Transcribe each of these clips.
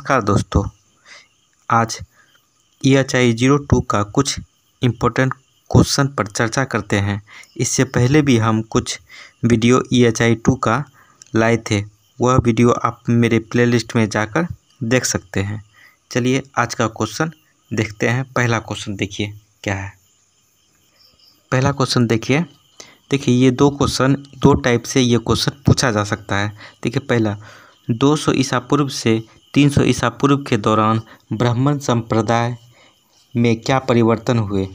नमस्कार दोस्तों, आज EHI 02 का कुछ इम्पोर्टेंट क्वेश्चन पर चर्चा करते हैं। इससे पहले भी हम कुछ वीडियो EHI 2 का लाए थे, वह वीडियो आप मेरे प्लेलिस्ट में जाकर देख सकते हैं। चलिए आज का क्वेश्चन देखते हैं। पहला क्वेश्चन देखिए क्या है। पहला क्वेश्चन देखिए ये दो टाइप से ये क्वेश्चन पूछा जा सकता है। देखिए पहला, 200 ईसा पूर्व से 300 ईसा पूर्व के दौरान ब्राह्मण संप्रदाय में क्या परिवर्तन हुए।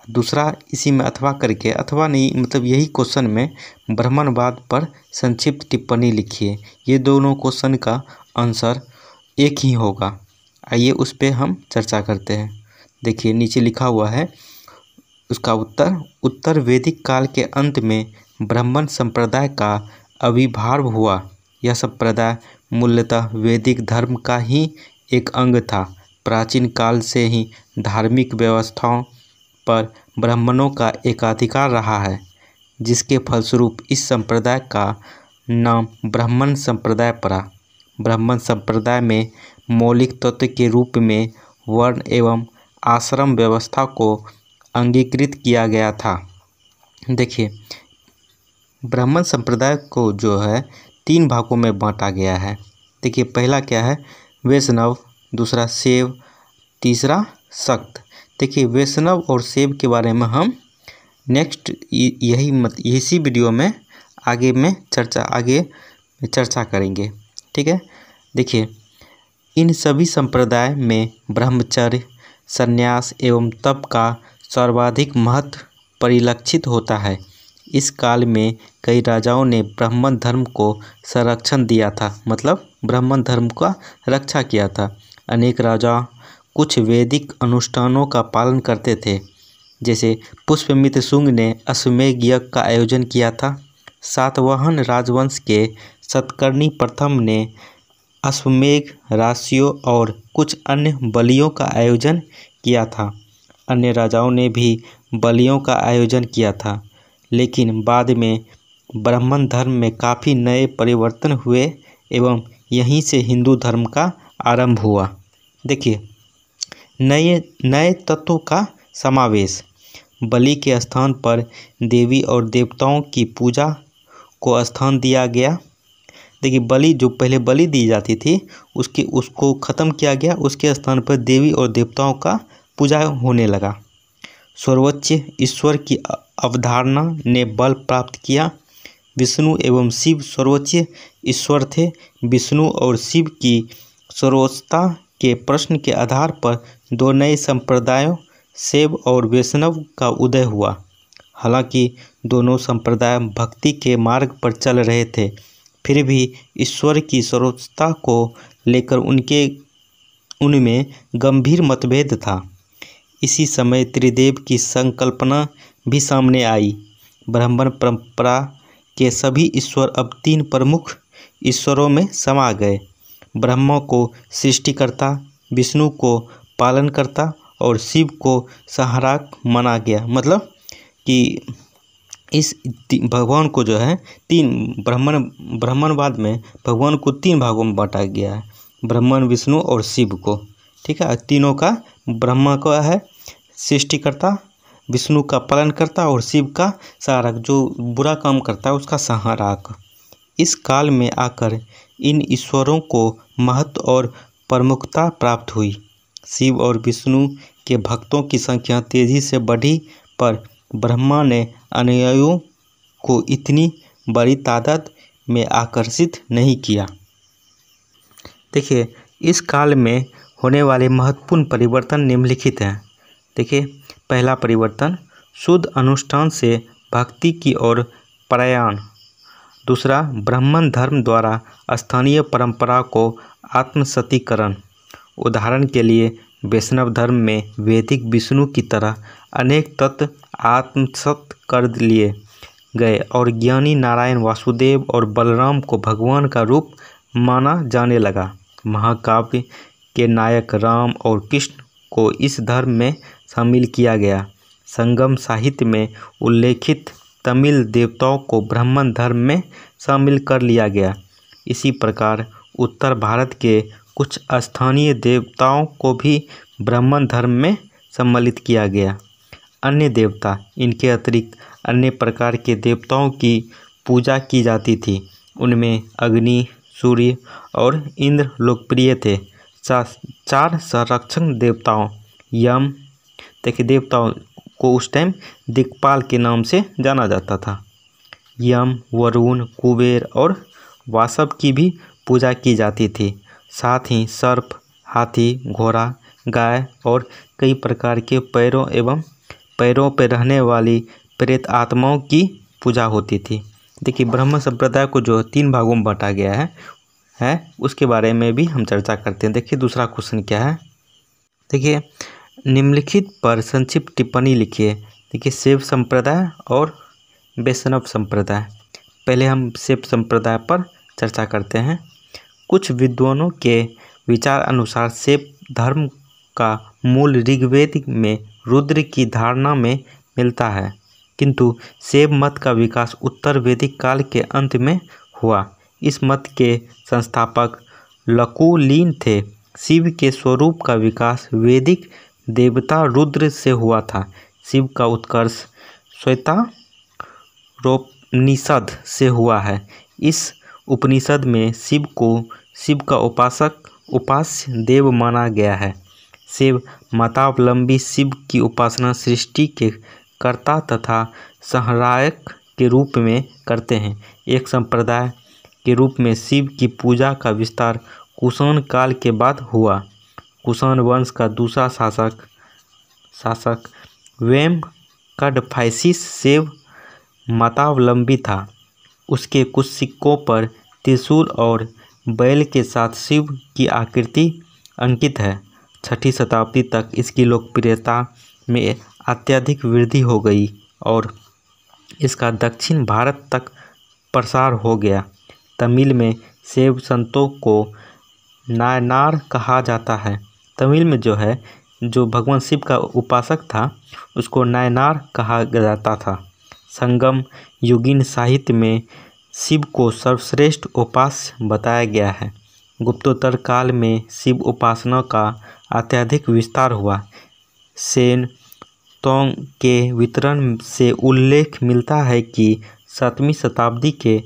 दूसरा, इसी में अथवा करके, अथवा नहीं मतलब यही क्वेश्चन में ब्राह्मणवाद पर संक्षिप्त टिप्पणी लिखिए। ये दोनों क्वेश्चन का आंसर एक ही होगा। आइए उस पर हम चर्चा करते हैं। देखिए नीचे लिखा हुआ है उसका उत्तर वैदिक काल के अंत में ब्राह्मण संप्रदाय का आविर्भाव हुआ। यह संप्रदाय मूलतः वैदिक धर्म का ही एक अंग था। प्राचीन काल से ही धार्मिक व्यवस्थाओं पर ब्राह्मणों का एकाधिकार रहा है, जिसके फलस्वरूप इस संप्रदाय का नाम ब्राह्मण संप्रदाय पड़ा। ब्राह्मण संप्रदाय में मौलिक तत्व के रूप में वर्ण एवं आश्रम व्यवस्था को अंगीकृत किया गया था। देखिए ब्राह्मण संप्रदाय को जो है 3 भागों में बांटा गया है। देखिए पहला क्या है, वैष्णव, दूसरा शैव, तीसरा शक्त। देखिए वैष्णव और शैव के बारे में हम नेक्स्ट इसी वीडियो में आगे चर्चा करेंगे, ठीक है। देखिए इन सभी संप्रदाय में ब्रह्मचर्य, संन्यास एवं तप का सर्वाधिक महत्व परिलक्षित होता है। इस काल में कई राजाओं ने ब्राह्मण धर्म को संरक्षण दिया था, मतलब ब्राह्मण धर्म का रक्षा किया था। अनेक राजा कुछ वैदिक अनुष्ठानों का पालन करते थे, जैसे पुष्यमित्र शुंग ने अश्वमेध यज्ञ का आयोजन किया था। सातवाहन राजवंश के सतकर्णी प्रथम ने अश्वमेध, राशियों और कुछ अन्य बलियों का आयोजन किया था। अन्य राजाओं ने भी बलियों का आयोजन किया था, लेकिन बाद में ब्राह्मण धर्म में काफ़ी नए परिवर्तन हुए एवं यहीं से हिंदू धर्म का आरंभ हुआ। देखिए नए तत्वों का समावेश, बलि के स्थान पर देवी और देवताओं की पूजा को स्थान दिया गया। देखिए बलि जो पहले बलि दी जाती थी उसको ख़त्म किया गया, उसके स्थान पर देवी और देवताओं का पूजा होने लगा। सर्वोच्च ईश्वर की अवधारणा ने बल प्राप्त किया। विष्णु एवं शिव सर्वोच्च ईश्वर थे। विष्णु और शिव की सर्वोच्चता के प्रश्न के आधार पर 2 नए संप्रदायों शैव और वैष्णव का उदय हुआ। हालांकि दोनों संप्रदाय भक्ति के मार्ग पर चल रहे थे, फिर भी ईश्वर की सर्वोच्चता को लेकर उनमें गंभीर मतभेद था। इसी समय त्रिदेव की संकल्पना भी सामने आई। ब्राह्मण परंपरा के सभी ईश्वर अब 3 प्रमुख ईश्वरों में समा गए। ब्रह्मा को सृष्टिकर्ता, विष्णु को पालनकर्ता और शिव को संहारक माना गया। मतलब कि इस भगवान को जो है 3 ब्राह्मणवाद में भगवान को 3 भागों में बांटा गया है, ब्रह्मन, विष्णु और शिव को, ठीक है। तीनों का, ब्रह्मा का है सृष्टिकर्ता, विष्णु का पालनकर्ता और शिव का संहारक, जो बुरा काम करता है उसका संहारक। इस काल में आकर इन ईश्वरों को महत्व और प्रमुखता प्राप्त हुई। शिव और विष्णु के भक्तों की संख्या तेजी से बढ़ी, पर ब्रह्मा ने अनुयायियों को इतनी बड़ी तादाद में आकर्षित नहीं किया। देखिए इस काल में होने वाले महत्वपूर्ण परिवर्तन निम्नलिखित हैं। देखिए पहला परिवर्तन, शुद्ध अनुष्ठान से भक्ति की ओर प्रयाण। दूसरा, ब्राह्मण धर्म द्वारा स्थानीय परंपरा को आत्मसतीकरण। उदाहरण के लिए वैष्णव धर्म में वैदिक विष्णु की तरह अनेक तत्व आत्मसात कर लिए गए और ज्ञानी नारायण, वासुदेव और बलराम को भगवान का रूप माना जाने लगा। महाकाव्य के नायक राम और कृष्ण को इस धर्म में शामिल किया गया। संगम साहित्य में उल्लेखित तमिल देवताओं को ब्राह्मण धर्म में शामिल कर लिया गया। इसी प्रकार उत्तर भारत के कुछ स्थानीय देवताओं को भी ब्राह्मण धर्म में सम्मिलित किया गया। अन्य देवता, इनके अतिरिक्त अन्य प्रकार के देवताओं की पूजा की जाती थी। उनमें अग्नि, सूर्य और इंद्र लोकप्रिय थे। चार संरक्षक देवताओं, यम, देखिए देवताओं को उस टाइम दिक्पाल के नाम से जाना जाता था। यम, वरुण, कुबेर और वासव की भी पूजा की जाती थी। साथ ही सर्प, हाथी, घोड़ा, गाय और कई प्रकार के पैरों पर रहने वाली प्रेत आत्माओं की पूजा होती थी। देखिए ब्रह्म संप्रदाय को जो 3 भागों में बांटा गया है उसके बारे में भी हम चर्चा करते हैं। देखिए दूसरा क्वेश्चन क्या है, देखिए निम्नलिखित पर संक्षिप्त टिप्पणी लिखिए। देखिए शैव संप्रदाय और वैष्णव संप्रदाय। पहले हम शैव संप्रदाय पर चर्चा करते हैं। कुछ विद्वानों के विचार अनुसार शैव धर्म का मूल ऋग्वेद में रुद्र की धारणा में मिलता है, किंतु शैव मत का विकास उत्तर वैदिक काल के अंत में हुआ। इस मत के संस्थापक लकुलिन थे। शिव के स्वरूप का विकास वैदिक देवता रुद्र से हुआ था। शिव का उत्कर्ष श्वेतारोपनिषद से हुआ है। इस उपनिषद में शिव को शिव का उपास्य देव माना गया है। शैव मतावलंबी शिव की उपासना सृष्टि के कर्ता तथा संहारक के रूप में करते हैं। एक संप्रदाय के रूप में शिव की पूजा का विस्तार कुषाण काल के बाद हुआ। कुषाण वंश का दूसरा शासक वेंकटफाइसिस शैव मतावलंबी था। उसके कुछ सिक्कों पर त्रिशूल और बैल के साथ शिव की आकृति अंकित है। 6ठी शताब्दी तक इसकी लोकप्रियता में अत्यधिक वृद्धि हो गई और इसका दक्षिण भारत तक प्रसार हो गया। तमिल में शैव संतों को नायनार कहा जाता है। तमिल में जो भगवान शिव का उपासक था उसको नायनार कहा जाता था। संगम युगीन साहित्य में शिव को सर्वश्रेष्ठ उपास्य बताया गया है। गुप्तोत्तर काल में शिव उपासना का अत्यधिक विस्तार हुआ। सेन तोंग के वितरण से उल्लेख मिलता है कि 7वीं शताब्दी के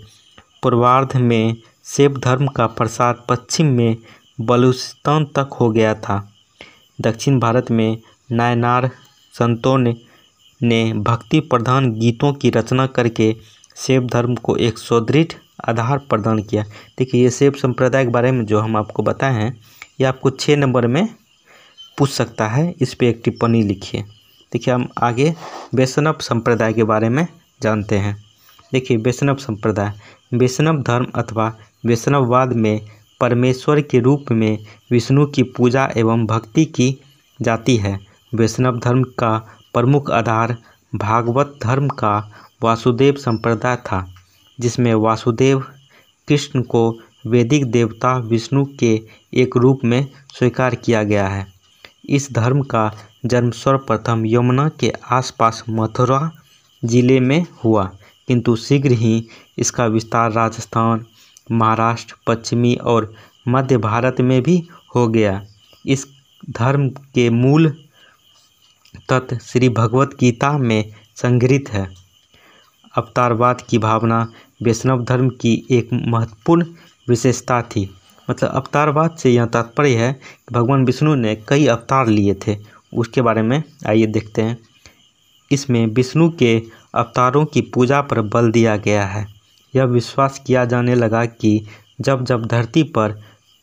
पूर्वार्ध में शैव धर्म का प्रसार पश्चिम में बलूचिस्तान तक हो गया था। दक्षिण भारत में नायनार संतों ने भक्ति प्रधान गीतों की रचना करके शैव धर्म को एक सुदृढ़ आधार प्रदान किया। देखिए ये शैव संप्रदाय के बारे में जो हम आपको बताए हैं ये आपको 6 नंबर में पूछ सकता है। इस पे एक टिप्पणी लिखिए। देखिए हम आगे वैष्णव संप्रदाय के बारे में जानते हैं। देखिए वैष्णव संप्रदाय, वैष्णव धर्म अथवा वैष्णववाद में परमेश्वर के रूप में विष्णु की पूजा एवं भक्ति की जाती है। वैष्णव धर्म का प्रमुख आधार भागवत धर्म का वासुदेव संप्रदाय था, जिसमें वासुदेव कृष्ण को वैदिक देवता विष्णु के एक रूप में स्वीकार किया गया है। इस धर्म का जन्म सर्वप्रथम यमुना के आसपास मथुरा जिले में हुआ, किंतु शीघ्र ही इसका विस्तार राजस्थान, महाराष्ट्र, पश्चिमी और मध्य भारत में भी हो गया। इस धर्म के मूल तत्व श्री भगवत गीता में संग्रहित है। अवतारवाद की भावना वैष्णव धर्म की एक महत्वपूर्ण विशेषता थी। मतलब अवतारवाद से यह तात्पर्य है कि भगवान विष्णु ने कई अवतार लिए थे। उसके बारे में आइए देखते हैं। इसमें विष्णु के अवतारों की पूजा पर बल दिया गया है। यह विश्वास किया जाने लगा कि जब जब धरती पर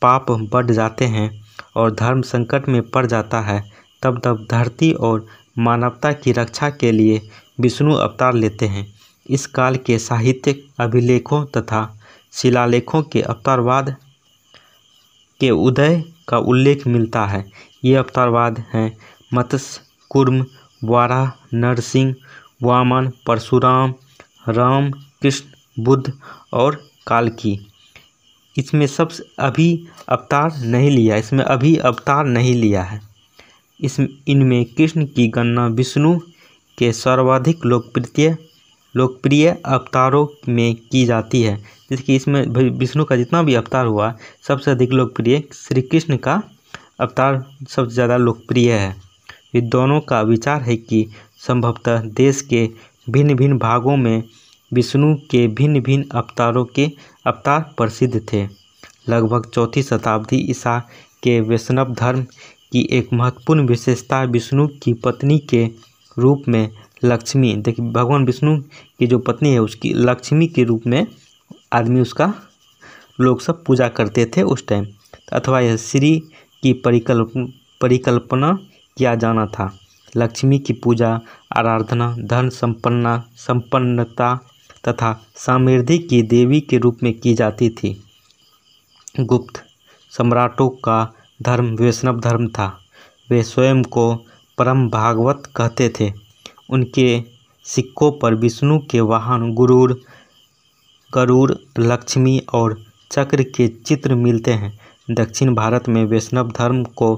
पाप बढ़ जाते हैं और धर्म संकट में पड़ जाता है, तब तब धरती और मानवता की रक्षा के लिए विष्णु अवतार लेते हैं। इस काल के साहित्यिक अभिलेखों तथा शिलालेखों के अवतारवाद के उदय का उल्लेख मिलता है। ये अवतारवाद हैं मत्स्य, कूर्म, वाराह, नरसिंह, वामन, परशुराम, राम, कृष्ण, बुद्ध और कालकी। इसमें अभी अवतार नहीं लिया है। इनमें कृष्ण की गणना विष्णु के सर्वाधिक लोकप्रिय लोकप्रिय अवतारों में की जाती है। जैसे कि इसमें विष्णु का जितना भी अवतार हुआ सबसे अधिक लोकप्रिय श्री कृष्ण का अवतार सबसे ज़्यादा लोकप्रिय है। ये दोनों का विचार है कि संभवतः देश के भिन्न भिन्न भागों में विष्णु के भिन्न भिन्न अवतारों के अवतार प्रसिद्ध थे। लगभग 4वीं शताब्दी ईसा के वैष्णव धर्म की एक महत्वपूर्ण विशेषता विष्णु की पत्नी के रूप में लक्ष्मी, देखिए भगवान विष्णु की जो पत्नी है उसकी लक्ष्मी के रूप में आदमी उसका लोग सब पूजा करते थे उस टाइम, अथवा यह श्री की परिकल्पना किया जाना था। लक्ष्मी की पूजा आराधना धन संपन्नता तथा समृद्धि की देवी के रूप में की जाती थी। गुप्त सम्राटों का धर्म वैष्णव धर्म था। वे स्वयं को परम भागवत कहते थे। उनके सिक्कों पर विष्णु के वाहन गरुड़, लक्ष्मी और चक्र के चित्र मिलते हैं। दक्षिण भारत में वैष्णव धर्म को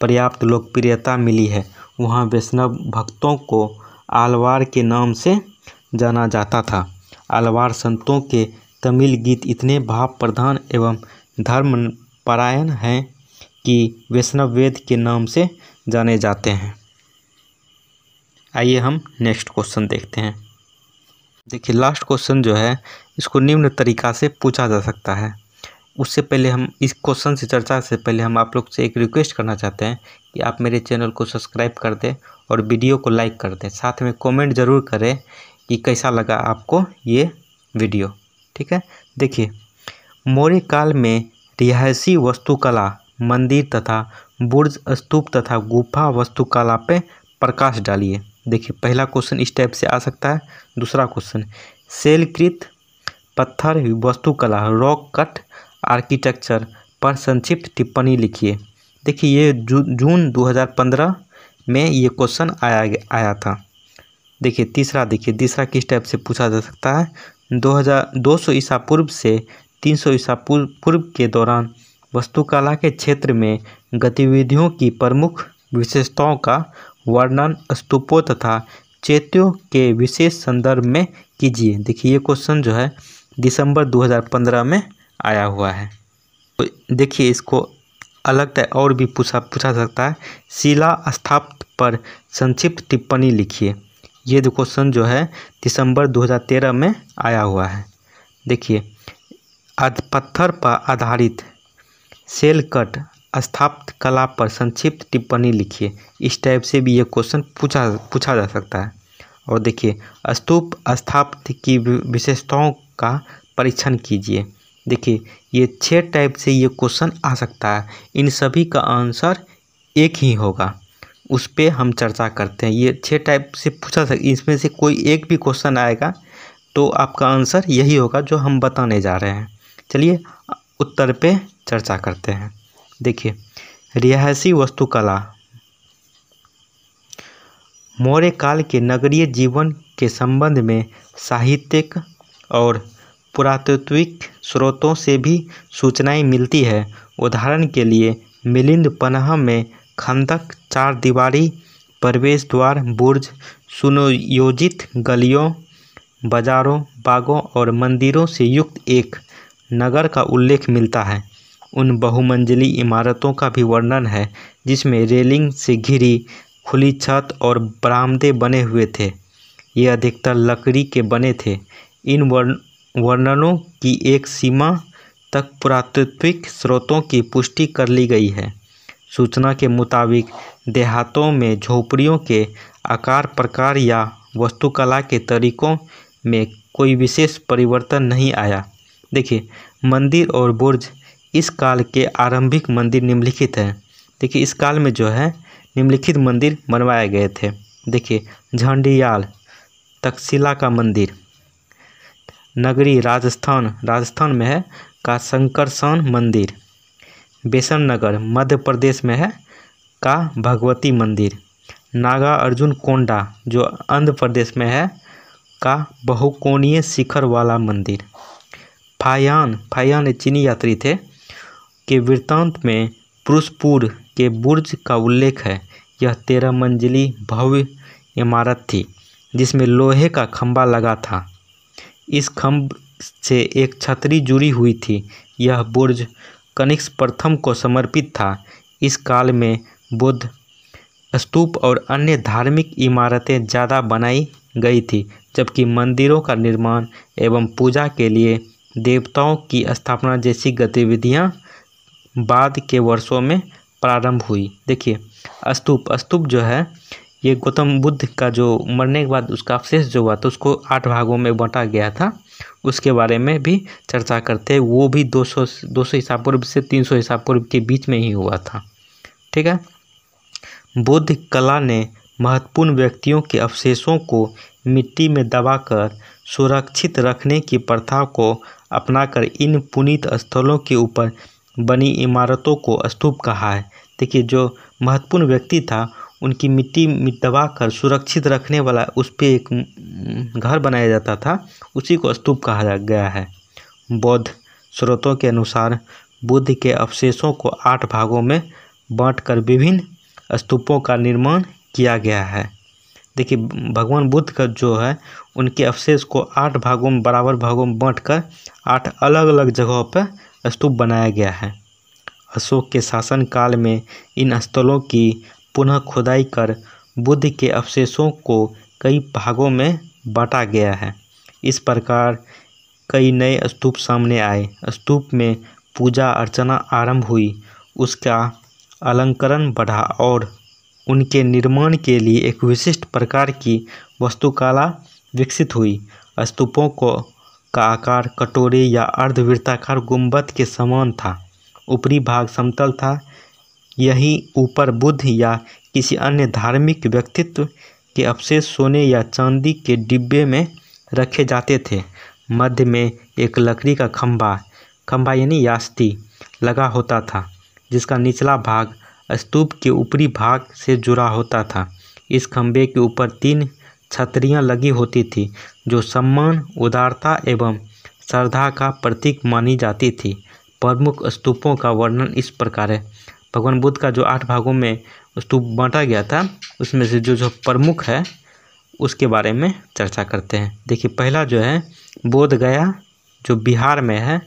पर्याप्त लोकप्रियता मिली है। वहाँ वैष्णव भक्तों को आलवार के नाम से जाना जाता था। आलवार संतों के तमिल गीत इतने भाव प्रधान एवं धर्मपरायण हैं कि वैष्णव वेद के नाम से जाने जाते हैं। आइए हम नेक्स्ट क्वेश्चन देखते हैं। देखिए लास्ट क्वेश्चन जो है इसको निम्न तरीका से पूछा जा सकता है। उससे पहले हम इस क्वेश्चन से चर्चा से पहले हम आप लोग से एक रिक्वेस्ट करना चाहते हैं कि आप मेरे चैनल को सब्सक्राइब कर दें और वीडियो को लाइक कर दें। साथ में कमेंट ज़रूर करें कि कैसा लगा आपको ये वीडियो। ठीक है, देखिए मौर्य काल में रिहायशी वास्तुकला, मंदिर तथा बुर्ज, स्तूप तथा गुफा वास्तुकला पे प्रकाश डालिए। देखिए पहला क्वेश्चन इस टाइप से आ सकता है। दूसरा क्वेश्चन शैलकृत पत्थर वास्तुकला, रॉक कट आर्किटेक्चर पर संक्षिप्त टिप्पणी लिखिए। देखिए ये जून 2015 में ये क्वेश्चन आया था। देखिए तीसरा किस टाइप से पूछा जा सकता है। 200 ईसा पूर्व से 300 ईसा पूर्व के दौरान वास्तुकला के क्षेत्र में गतिविधियों की प्रमुख विशेषताओं का वर्णन स्तूपों तथा चैत्यों के विशेष संदर्भ में कीजिए। देखिए ये क्वेश्चन जो है दिसंबर 2015 में आया हुआ है। तो देखिए इसको अलग टाइप और भी पूछा सकता है। शिला स्थापत्य पर संक्षिप्त टिप्पणी लिखिए। ये जो क्वेश्चन जो है दिसंबर 2013 में आया हुआ है। देखिए पत्थर पर आधारित सेल कट स्थापत्य कला पर संक्षिप्त टिप्पणी लिखिए। इस टाइप से भी ये क्वेश्चन पूछा जा सकता है। और देखिए स्तूप स्थापत्य की विशेषताओं का परीक्षण कीजिए। देखिए ये 6 टाइप से ये क्वेश्चन आ सकता है। इन सभी का आंसर एक ही होगा, उस पर हम चर्चा करते हैं। ये 6 टाइप से पूछा इसमें से कोई एक भी क्वेश्चन आएगा तो आपका आंसर यही होगा जो हम बताने जा रहे हैं। चलिए उत्तर पे चर्चा करते हैं। देखिए रिहायशी वास्तुकला मौर्य काल के नगरीय जीवन के संबंध में साहित्यिक और पुरातात्विक स्रोतों से भी सूचनाएं मिलती है। उदाहरण के लिए मिलिंद पन्हा में खंदक, 4 दीवारी, प्रवेश द्वार, बुर्ज, सुनियोजित गलियों, बाजारों, बागों और मंदिरों से युक्त एक नगर का उल्लेख मिलता है। उन बहुमंजिली इमारतों का भी वर्णन है जिसमें रेलिंग से घिरी खुली छत और बरामदे बने हुए थे। ये अधिकतर लकड़ी के बने थे। इन वर्णनों की एक सीमा तक पुरातात्विक स्रोतों की पुष्टि कर ली गई है। सूचना के मुताबिक देहातों में झोपड़ियों के आकार, प्रकार या वास्तुकला के तरीकों में कोई विशेष परिवर्तन नहीं आया। देखिए मंदिर और बुर्ज इस काल के आरंभिक मंदिर निम्नलिखित हैं। देखिए इस काल में जो है निम्नलिखित मंदिर बनवाए गए थे। देखिए झंडियाल तक्षशिला का मंदिर, नगरी राजस्थान में है का शंकरसान मंदिर, बेसन नगर मध्य प्रदेश में है का भगवती मंदिर, नागा अर्जुन कोंडा जो आंध्र प्रदेश में है का बहुकोणीय शिखर वाला मंदिर, फायान चीनी यात्री थे के वृत्तांत में पुरुषपुर के बुर्ज का उल्लेख है। यह 13 मंजिली भव्य इमारत थी जिसमें लोहे का खंभा लगा था। इस खंभ से एक छतरी जुड़ी हुई थी। यह बुर्ज कनिष्क प्रथम को समर्पित था। इस काल में बुद्ध स्तूप और अन्य धार्मिक इमारतें ज़्यादा बनाई गई थी, जबकि मंदिरों का निर्माण एवं पूजा के लिए देवताओं की स्थापना जैसी गतिविधियां बाद के वर्षों में प्रारंभ हुई। देखिए, स्तूप जो है ये गौतम बुद्ध का जो मरने के बाद उसका अवशेष जो हुआ था उसको 8 भागों में बांटा गया था, उसके बारे में भी चर्चा करते हैं। वो भी 200 ईसा पूर्व से 300 ईसा पूर्व के बीच में ही हुआ था। ठीक है। बौद्ध कला ने महत्वपूर्ण व्यक्तियों के अवशेषों को मिट्टी में दबाकर सुरक्षित रखने की प्रथा को अपनाकर इन पुनीत स्थलों के ऊपर बनी इमारतों को स्तूप कहा है। देखिए, जो महत्वपूर्ण व्यक्ति था उनकी मिट्टी में दबाकर सुरक्षित रखने वाला उस पर एक घर बनाया जाता था, उसी को स्तूप कहा गया है। बौद्ध स्रोतों के अनुसार बुद्ध के अवशेषों को 8 भागों में बांटकर विभिन्न स्तूपों का निर्माण किया गया है। देखिए, भगवान बुद्ध का जो है उनके अवशेष को 8 भागों में बराबर भागों में बांटकर 8 अलग अलग जगहों पर स्तूप बनाया गया है। अशोक के शासन काल में इन स्थलों की पुनः खुदाई कर बुद्ध के अवशेषों को कई भागों में बांटा गया है। इस प्रकार कई नए स्तूप सामने आए। स्तूप में पूजा अर्चना आरंभ हुई, उसका अलंकरण बढ़ा और उनके निर्माण के लिए एक विशिष्ट प्रकार की वास्तुकला विकसित हुई। स्तूपों का आकार कटोरे या अर्धवृत्ताकार गुंबद के समान था। ऊपरी भाग समतल था। यही ऊपर बुद्ध या किसी अन्य धार्मिक व्यक्तित्व के अवशेष सोने या चांदी के डिब्बे में रखे जाते थे। मध्य में एक लकड़ी का खंभा यानी यास्ती लगा होता था, जिसका निचला भाग स्तूप के ऊपरी भाग से जुड़ा होता था। इस खंभे के ऊपर 3 छतरियां लगी होती थी, जो सम्मान, उदारता एवं श्रद्धा का प्रतीक मानी जाती थी। प्रमुख स्तूपों का वर्णन इस प्रकार है। भगवान बुद्ध का जो 8 भागों में स्तूप बांटा गया था, उसमें से जो प्रमुख है उसके बारे में चर्चा करते हैं। देखिए, पहला जो है बोध गया, जो बिहार में है।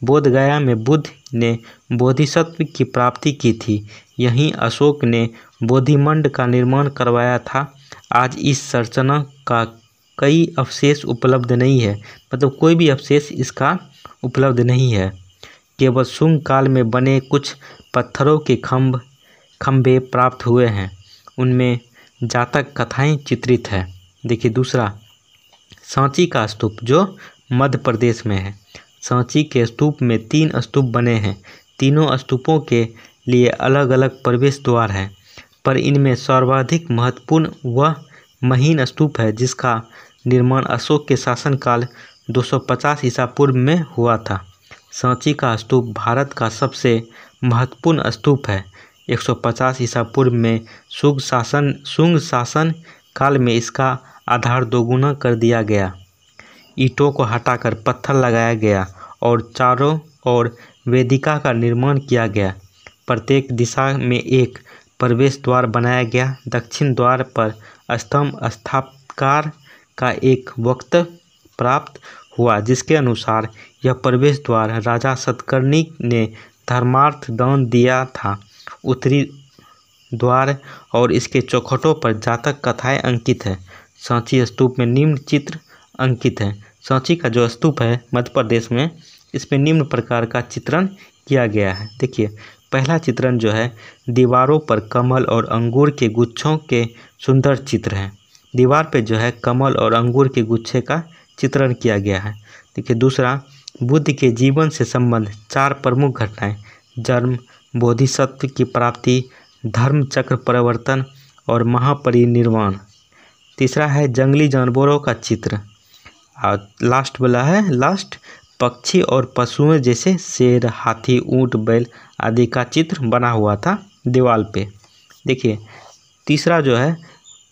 बोध गया में बुद्ध ने बोधिसत्व की प्राप्ति की थी। यहीं अशोक ने बोधिमंड का निर्माण करवाया था। आज इस संरचना का कई अवशेष उपलब्ध नहीं है, मतलब कोई भी अवशेष इसका उपलब्ध नहीं है। केवल शुंग काल में बने कुछ पत्थरों के खंभे प्राप्त हुए हैं, उनमें जातक कथाएं चित्रित है। देखिए, दूसरा सांची का स्तूप जो मध्य प्रदेश में है। सांची के स्तूप में 3 स्तूप बने हैं। तीनों स्तूपों के लिए अलग अलग प्रवेश द्वार हैं, पर इनमें सर्वाधिक महत्वपूर्ण वह महीन स्तूप है जिसका निर्माण अशोक के शासनकाल 250 ईसा पूर्व में हुआ था। सांची का स्तूप भारत का सबसे महत्वपूर्ण स्तूप है। 150 ईसा पूर्व में शुंग शासन काल में इसका आधार दोगुना कर दिया गया। ईंटों को हटाकर पत्थर लगाया गया और चारों ओर वेदिका का निर्माण किया गया। प्रत्येक दिशा में एक प्रवेश द्वार बनाया गया। दक्षिण द्वार पर स्तंभ स्थापकार का एक वक्त प्राप्त हुआ, जिसके अनुसार यह प्रवेश द्वार राजा सतकर्णी ने धर्मार्थ दान दिया था। उत्तरी द्वार और इसके चौखटों पर जातक कथाएं अंकित है। सांची स्तूप में निम्न चित्र अंकित है। सांची का जो स्तूप है मध्य प्रदेश में, इसमें निम्न प्रकार का चित्रण किया गया है। देखिए, पहला चित्रण जो है दीवारों पर कमल और अंगूर के गुच्छों के सुंदर चित्र हैं। दीवार पे जो है कमल और अंगूर के गुच्छे का चित्रण किया गया है। देखिए, दूसरा बुद्ध के जीवन से संबंध 4 प्रमुख घटनाएं: जन्म, बोधिसत्व की प्राप्ति, धर्म चक्र परिवर्तन और महापरिनिर्वाण। तीसरा है जंगली जानवरों का चित्र। और लास्ट वाला है पक्षी और पशुओं जैसे शेर, हाथी, ऊंट, बैल आदि का चित्र बना हुआ था दीवार पे। देखिए, तीसरा जो है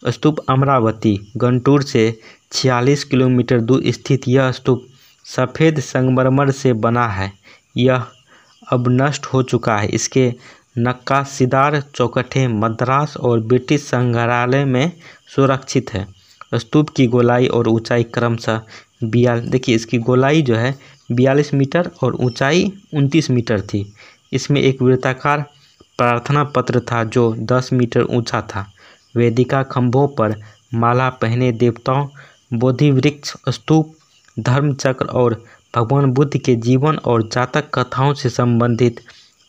स्तूप अमरावती गंटूर से 46 किलोमीटर दूर स्थित यह स्तूप सफ़ेद संगमरमर से बना है। यह अब नष्ट हो चुका है। इसके नक्काशीदार चौखटें मद्रास और ब्रिटिश संग्रहालय में सुरक्षित है। स्तूप की गोलाई और ऊंचाई क्रमशः देखिए इसकी गोलाई जो है 42 मीटर और ऊंचाई 29 मीटर थी। इसमें एक वृत्ताकार प्रार्थना पत्र था जो 10 मीटर ऊंचा था। वेदिका खंभों पर माला पहने देवताओं, बोधि वृक्ष, स्तूप, धर्मचक्र और भगवान बुद्ध के जीवन और जातक कथाओं से संबंधित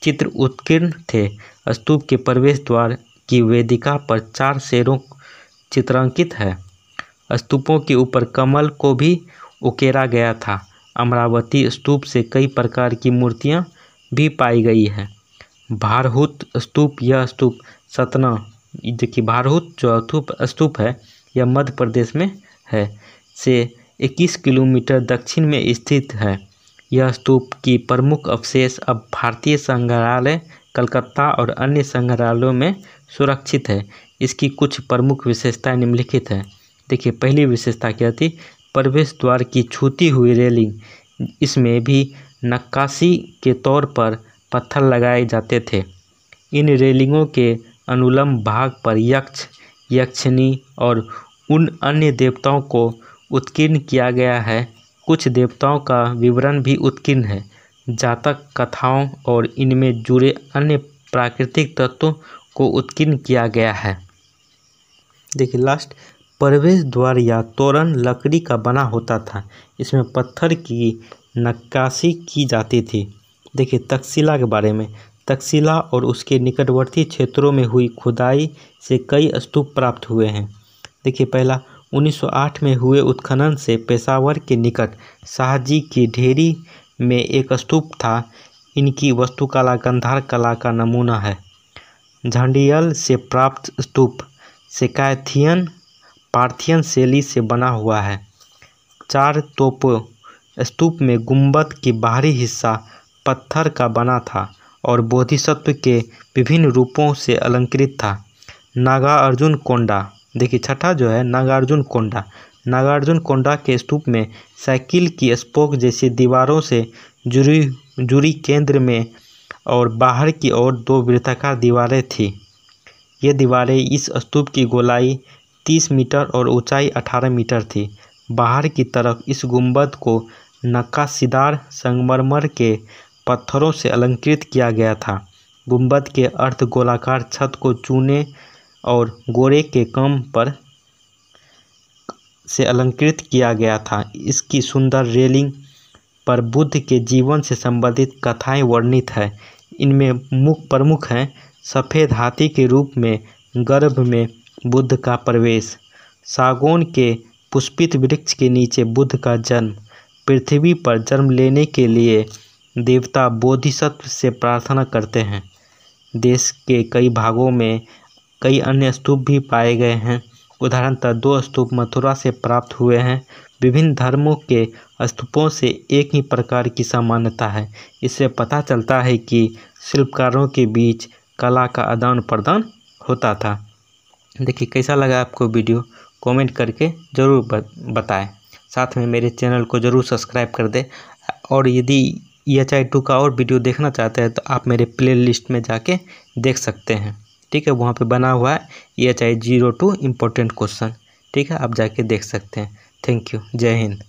चित्र उत्कीर्ण थे। स्तूप के प्रवेश द्वार की वेदिका पर 4 शेरों चित्रांकित है। स्तूपों के ऊपर कमल को भी उकेरा गया था। अमरावती स्तूप से कई प्रकार की मूर्तियां भी पाई गई है। भारहूत स्तूप, यह स्तूप सतना, देखिए भारहूत जो स्तूप है यह मध्य प्रदेश में है, से 21 किलोमीटर दक्षिण में स्थित है। यह स्तूप की प्रमुख अवशेष अब भारतीय संग्रहालय कलकत्ता और अन्य संग्रहालयों में सुरक्षित है। इसकी कुछ प्रमुख विशेषताएं निम्नलिखित हैं। देखिए पहली विशेषता क्या थी? प्रवेश द्वार की छूती हुई रेलिंग। इसमें भी नक्काशी के तौर पर पत्थर लगाए जाते थे। इन रेलिंगों के अनुलंब भाग पर यक्ष, यक्षिणी और उन अन्य देवताओं को उत्कीर्ण किया गया है। कुछ देवताओं का विवरण भी उत्कीर्ण है। जातक कथाओं और इनमें जुड़े अन्य प्राकृतिक तत्वों को उत्कीर्ण किया गया है। देखिए लास्ट, प्रवेश द्वार या तोरण लकड़ी का बना होता था। इसमें पत्थर की नक्काशी की जाती थी। देखिए तक्षशिला के बारे में, तक्षशिला और उसके निकटवर्ती क्षेत्रों में हुई खुदाई से कई स्तूप प्राप्त हुए हैं। देखिए पहला 1908 में हुए उत्खनन से पेशावर के निकट शाहजी की ढेरी में एक स्तूप था। इनकी वास्तुकला गांधार कला का नमूना है। झांडियल से प्राप्त स्तूप सेकाथियन पार्थियन शैली से बना हुआ है। 4 तोपों स्तूप में गुंबद की बाहरी हिस्सा पत्थर का बना था और बोधिसत्व के विभिन्न रूपों से अलंकृत था। नागार्जुन कोंडा, देखिए छठा जो है नागार्जुन कोंडा। नागार्जुन कोंडा के स्तूप में साइकिल की स्पोक जैसी दीवारों से जुड़ी केंद्र में और बाहर की ओर 2 वृत्ताकार दीवारें थीं। ये दीवारें इस स्तूप की गोलाई 30 मीटर और ऊंचाई 18 मीटर थी। बाहर की तरफ इस गुंबद को नक्काशीदार संगमरमर के पत्थरों से अलंकृत किया गया था। गुंबद के अर्ध गोलाकार छत को चूने और गोरे के काम पर से अलंकृत किया गया था। इसकी सुंदर रेलिंग पर बुद्ध के जीवन से संबंधित कथाएं वर्णित है। इनमें प्रमुख हैं सफ़ेद हाथी के रूप में गर्भ में बुद्ध का प्रवेश, सागौन के पुष्पित वृक्ष के नीचे बुद्ध का जन्म, पृथ्वी पर जन्म लेने के लिए देवता बोधिसत्व से प्रार्थना करते हैं। देश के कई भागों में कई अन्य स्तूप भी पाए गए हैं। उदाहरणतः 2 स्तूप मथुरा से प्राप्त हुए हैं। विभिन्न धर्मों के स्तूपों से एक ही प्रकार की समानता है। इससे पता चलता है कि शिल्पकारों के बीच कला का आदान प्रदान होता था। देखिए कैसा लगा आपको वीडियो, कमेंट करके ज़रूर बताएं। साथ में मेरे चैनल को ज़रूर सब्सक्राइब कर दें और यदि EHI2 का और वीडियो देखना चाहते हैं तो आप मेरे प्लेलिस्ट में जाके देख सकते हैं। ठीक है, वहाँ पे बना हुआ है EHI02 इम्पोर्टेंट क्वेश्चन। ठीक है, आप जाके देख सकते हैं। Thank you. जय हिंद।